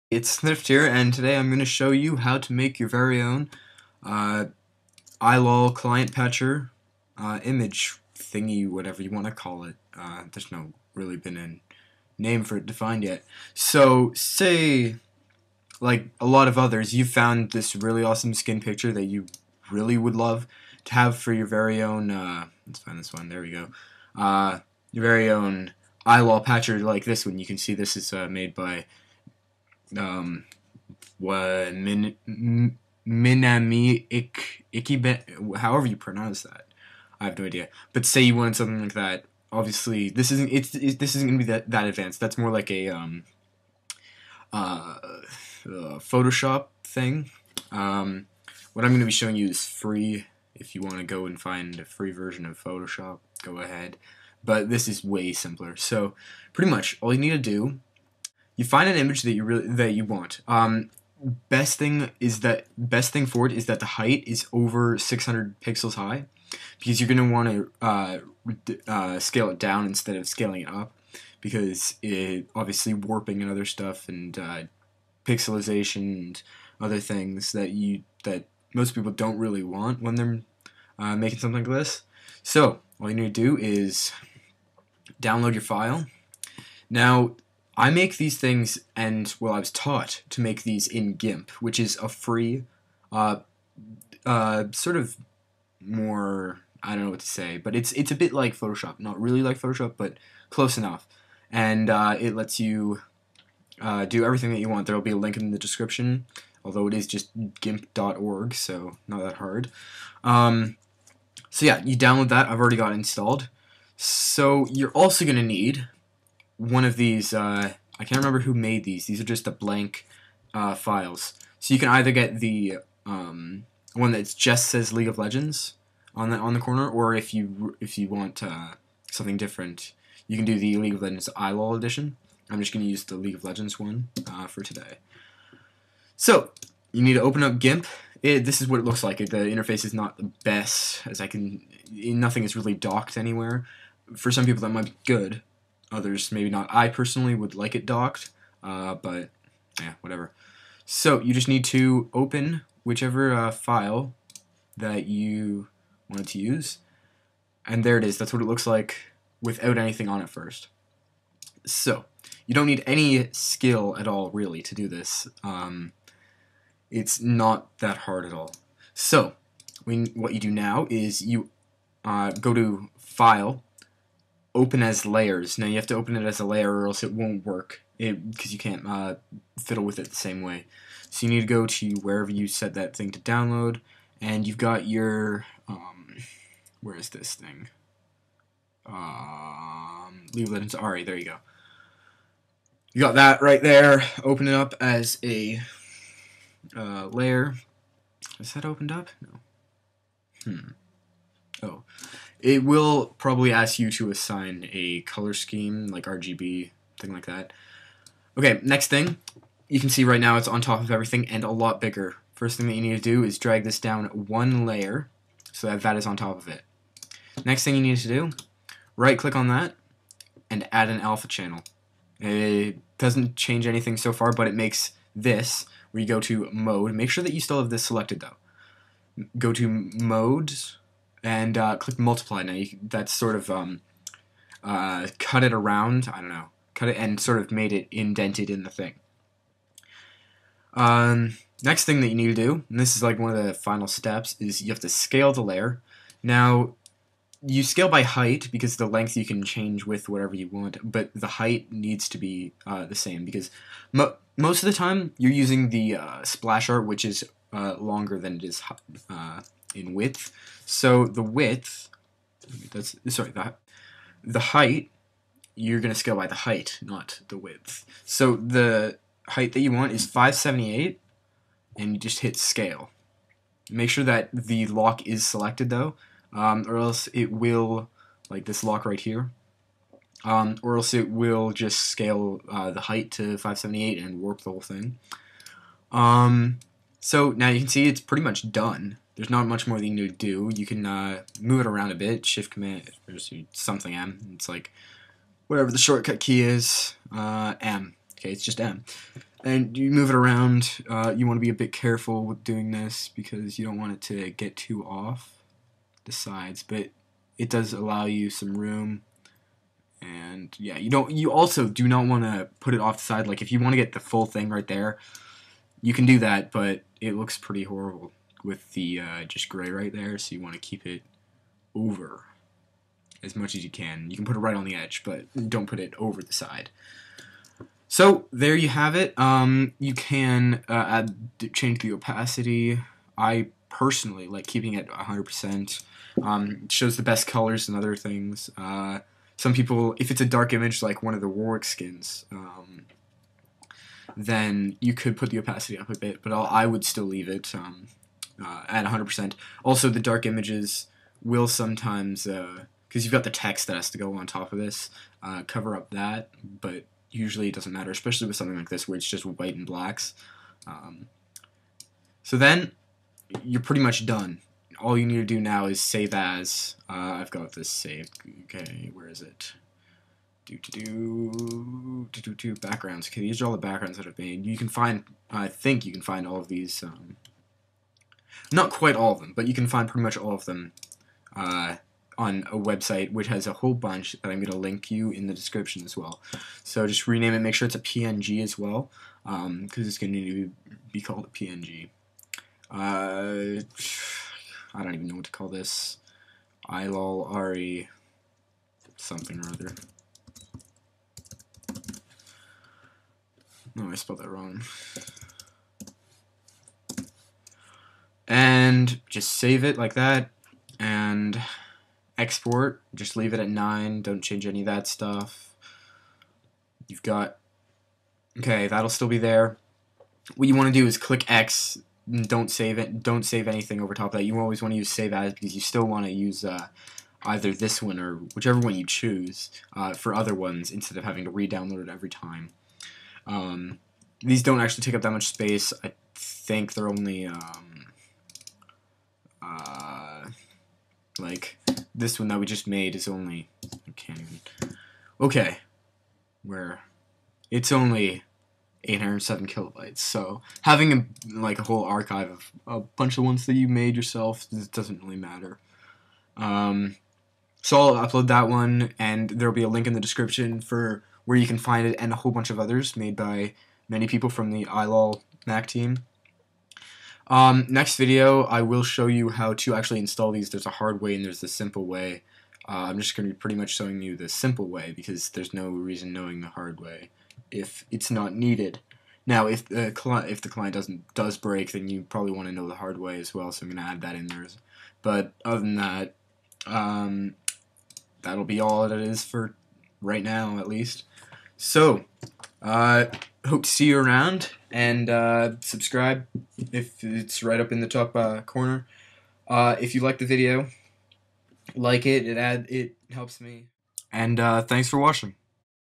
It's Thnift here, and today I'm going to show you how to make your very own uh, iLol client patcher image thingy, whatever you want to call it. There's no really been a name for it defined yet. So, say, like a lot of others, you found this really awesome skin picture that you really would love to have for your very own, let's find this one, there we go, your very own iLol patcher like this one. You can see this is made by what Minami Ikibe, however you pronounce that. I have no idea. But say you wanted something like that. Obviously, this isn't gonna be that advanced. That's more like a Photoshop thing. What I'm gonna be showing you is free. If you want to go and find a free version of Photoshop, go ahead. But this is way simpler. So pretty much all you need to do, you find an image that you want. Best thing for it is that the height is over 600 pixels high, because you're gonna want to scale it down instead of scaling it up, because it obviously warping and other stuff and pixelization and other things that most people don't really want when they're making something like this. So all you need to do is download your file. Now, I make these things, and well, I was taught to make these in GIMP, which is a free, sort of more, I don't know what to say, but it's a bit like Photoshop. Not really like Photoshop, but close enough. And it lets you do everything that you want. There will be a link in the description, although it is just gimp.org, so not that hard. So yeah, you download that. I've already got it installed. So you're also going to need one of these, I can't remember who made these. These are just the blank files. So you can either get the one that just says League of Legends on the corner, or if you want something different, you can do the League of Legends iLol edition. I'm just going to use the League of Legends one for today. So you need to open up GIMP. This is what it looks like. The interface is not the best, as nothing is really docked anywhere. For some people that might be good. Others maybe not. I personally would like it docked, but yeah, whatever. So you just need to open whichever file that you wanted to use, and there it is. That's what it looks like without anything on it first. So you don't need any skill at all, really, to do this. It's not that hard at all. So what you do now is you go to File, Open as layers. Now you have to open it as a layer or else it won't work, because you can't fiddle with it the same way. So you need to go to wherever you set that thing to download, and you've got your where is this thing? League of Legends. Alright, there you go. You got that right there. Open it up as a layer. Is that opened up? No. Oh. It will probably ask you to assign a color scheme, like RGB, thing like that. Okay, next thing. You can see right now it's on top of everything and a lot bigger. First thing that you need to do is drag this down one layer so that is on top of it. Next thing you need to do, right-click on that and add an alpha channel. It doesn't change anything so far, but it makes this, where you go to Mode. Make sure that you still have this selected, though. Go to Modes, and click multiply. Now that's sort of cut it around. I don't know, cut it and sort of made it indented in the thing. Next thing that you need to do, and this is like one of the final steps, is you have to scale the layer. Now you scale by height because the length you can change with whatever you want, but the height needs to be the same, because most of the time you're using the splash art, which is longer than it is in width. So the width, the height, you're going to scale by the height, not the width. So the height that you want is 578, and you just hit scale. Make sure that the lock is selected, though, or else it will, like this lock right here, or else it will just scale the height to 578 and warp the whole thing. So now you can see it's pretty much done. There's not much more that you need to do. You can move it around a bit, Shift Command, or something M. It's like whatever the shortcut key is, M. Okay, it's just M. and you move it around. You want to be a bit careful with doing this because you don't want it to get too off the sides, but it does allow you some room. And yeah, you also do not want to put it off the side. Like if you want to get the full thing right there, you can do that, but it looks pretty horrible with the just gray right there, so you want to keep it over as much as you can. You can put it right on the edge, but don't put it over the side. So there you have it. You can change the opacity. I personally like keeping it 100%. It shows the best colors and other things. Some people, if it's a dark image like one of the Warwick skins, then you could put the opacity up a bit, but I would still leave it at 100%. Also, the dark images will sometimes, because you've got the text that has to go on top of this, cover up that, but usually it doesn't matter, especially with something like this where it's just white and blacks. So then, you're pretty much done. All you need to do now is save as. I've got this saved. Okay, where is it? Backgrounds. Okay, these are all the backgrounds that I've made. You can find, I think you can find all of these. Not quite all of them, but you can find pretty much all of them on a website which has a whole bunch that I'm going to link you in the description as well. So just rename it. Make sure it's a PNG as well, because it's going to be called a PNG. I don't even know what to call this. ILOL RE something or other. No, I spelled that wrong. And just save it like that and export. Just leave it at 9. Don't change any of that stuff. You've got, okay, that'll still be there. What you want to do is click X. Don't save it. Don't save anything over top of that. You always want to use save as because you still want to use either this one or whichever one you choose for other ones instead of having to re-download it every time. These don't actually take up that much space. I think they're only like this one that we just made is only, I can't even, okay, where it's only 807 kilobytes, so having like a whole archive of a bunch of ones that you made yourself doesn't really matter. So I'll upload that one, and there'll be a link in the description for where you can find it and a whole bunch of others made by many people from the iLol Mac team. Next video, I will show you how to actually install these. There's a hard way and there's the simple way. I'm just going to be pretty much showing you the simple way because there's no reason knowing the hard way if it's not needed. Now, if the client does break, then you probably want to know the hard way as well, so I'm going to add that in there. But other than that, that'll be all it is for right now, at least. So, hope to see you around, and subscribe if it's right up in the top corner. If you like the video, like it. It helps me. And thanks for watching.